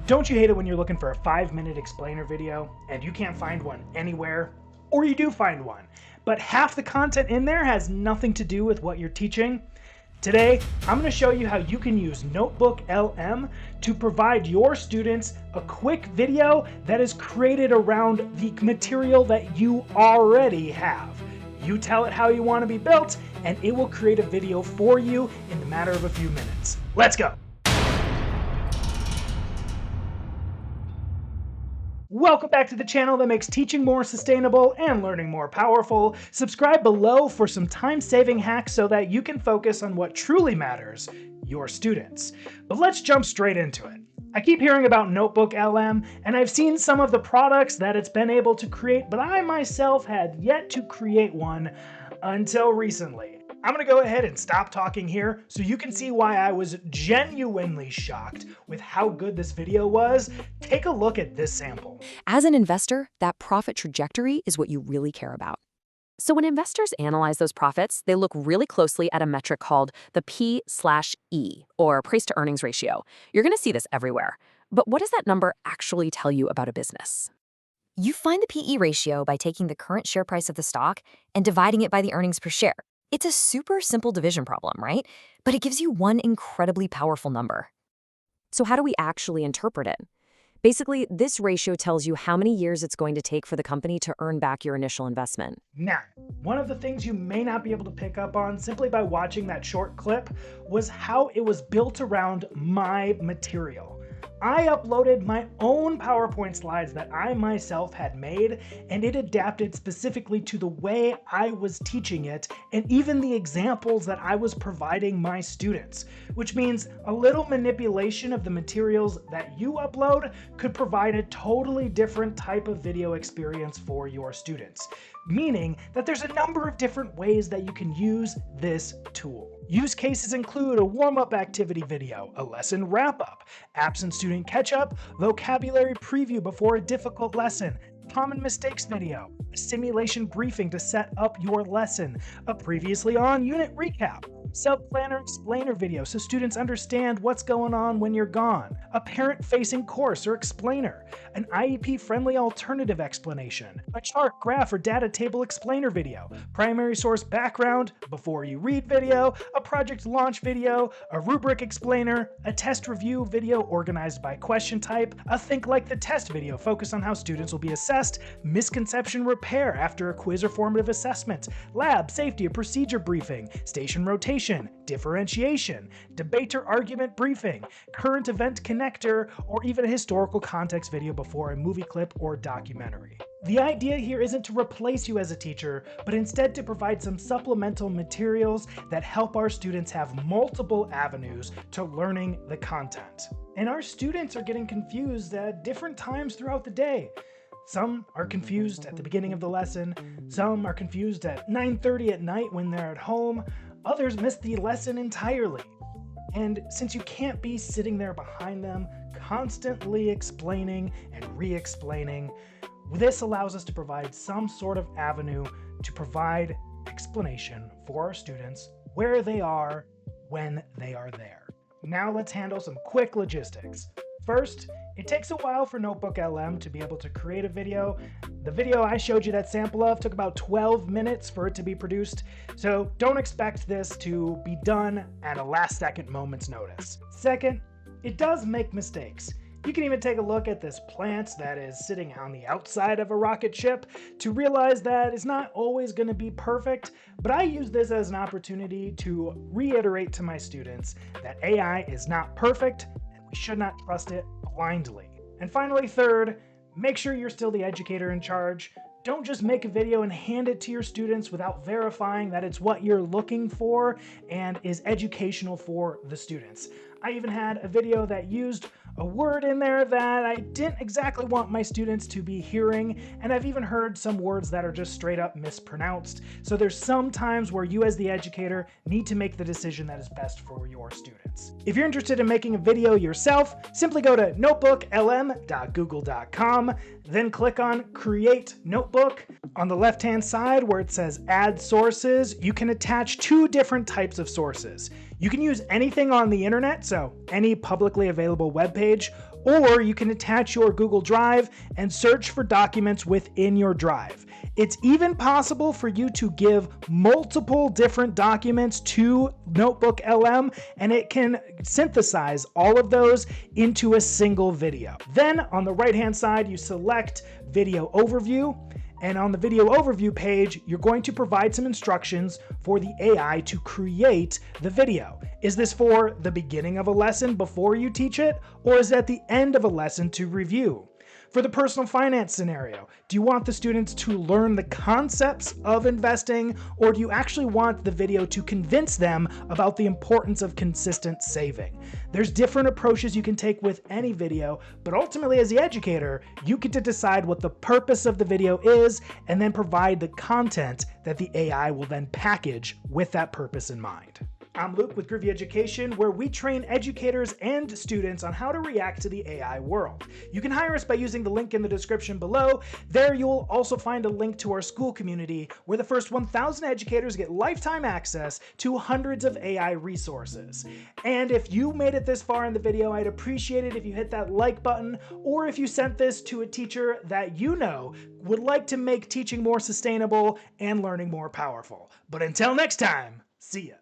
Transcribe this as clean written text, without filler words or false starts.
Don't you hate it when you're looking for a 5-minute explainer video and you can't find one anywhere? Or you do find one, but half the content in there has nothing to do with what you're teaching? Today, I'm going to show you how you can use NotebookLM to provide your students a quick video that is created around the material that you already have. You tell it how you want to be built, and it will create a video for you in the matter of a few minutes. Let's go! Welcome back to the channel that makes teaching more sustainable and learning more powerful. Subscribe below for some time-saving hacks so that you can focus on what truly matters, your students. But let's jump straight into it. I keep hearing about NotebookLM, and I've seen some of the products that it's been able to create, but I myself had yet to create one until recently. I'm going to go ahead and stop talking here so you can see why I was genuinely shocked with how good this video was. Take a look at this sample. As an investor, that profit trajectory is what you really care about. So when investors analyze those profits, they look really closely at a metric called the P/E, or price to earnings ratio. You're going to see this everywhere. But what does that number actually tell you about a business? You find the PE ratio by taking the current share price of the stock and dividing it by the earnings per share. It's a super simple division problem, right? But it gives you one incredibly powerful number. So how do we actually interpret it? Basically, this ratio tells you how many years it's going to take for the company to earn back your initial investment. Now, one of the things you may not be able to pick up on simply by watching that short clip was how it was built around my material. I uploaded my own PowerPoint slides that I myself had made, and it adapted specifically to the way I was teaching it and even the examples that I was providing my students, which means a little manipulation of the materials that you upload could provide a totally different type of video experience for your students, meaning that there's a number of different ways that you can use this tool. Use cases include a warm-up activity video, a lesson wrap-up, absent student catch-up, vocabulary preview before a difficult lesson, common mistakes video, a simulation briefing to set up your lesson, a previously on unit recap, self-planner explainer video so students understand what's going on when you're gone, a parent-facing course or explainer, an IEP-friendly alternative explanation, a chart, graph, or data table explainer video, primary source background, before you read video, a project launch video, a rubric explainer, a test review video organized by question type, a think like the test video focused on how students will be assessed, misconception repair after a quiz or formative assessment, lab, safety, or procedure briefing, station rotation, differentiation, debate or argument briefing, current event connector, or even a historical context video before a movie clip or documentary. The idea here isn't to replace you as a teacher, but instead to provide some supplemental materials that help our students have multiple avenues to learning the content. And our students are getting confused at different times throughout the day. Some are confused at the beginning of the lesson, some are confused at 9:30 at night when they're at home, others miss the lesson entirely. And since you can't be sitting there behind them, constantly explaining and re-explaining, this allows us to provide some sort of avenue to provide explanation for our students where they are when they are there. Now let's handle some quick logistics. First, it takes a while for NotebookLM to be able to create a video. The video I showed you that sample of took about 12 minutes for it to be produced, so don't expect this to be done at a last-second moment's notice. Second, it does make mistakes. You can even take a look at this plant that is sitting on the outside of a rocket ship to realize that it's not always going to be perfect, but I use this as an opportunity to reiterate to my students that AI is not perfect, we should not trust it blindly. And finally, third, make sure you're still the educator in charge. Don't just make a video and hand it to your students without verifying that it's what you're looking for and is educational for the students. I even had a video that used a word in there that I didn't exactly want my students to be hearing, and I've even heard some words that are just straight up mispronounced. So there's some times where you as the educator need to make the decision that is best for your students. If you're interested in making a video yourself, simply go to notebooklm.google.com, then click on Create Notebook. On the left-hand side where it says Add Sources, you can attach two different types of sources. You can use anything on the internet, so any publicly available web page, or you can attach your Google Drive and search for documents within your drive. It's even possible for you to give multiple different documents to NotebookLM, and it can synthesize all of those into a single video. Then on the right-hand side, you select Video Overview. And on the video overview page, you're going to provide some instructions for the AI to create the video. Is this for the beginning of a lesson before you teach it, or is it at the end of a lesson to review? For the personal finance scenario, do you want the students to learn the concepts of investing, or do you actually want the video to convince them about the importance of consistent saving? There's different approaches you can take with any video, but ultimately as the educator, you get to decide what the purpose of the video is and then provide the content that the AI will then package with that purpose in mind. I'm Luke with Groovy Education, where we train educators and students on how to react to the AI world. You can hire us by using the link in the description below. There you'll also find a link to our school community, where the first 1,000 educators get lifetime access to hundreds of AI resources. And if you made it this far in the video, I'd appreciate it if you hit that like button, or if you sent this to a teacher that you know would like to make teaching more sustainable and learning more powerful. But until next time, see ya.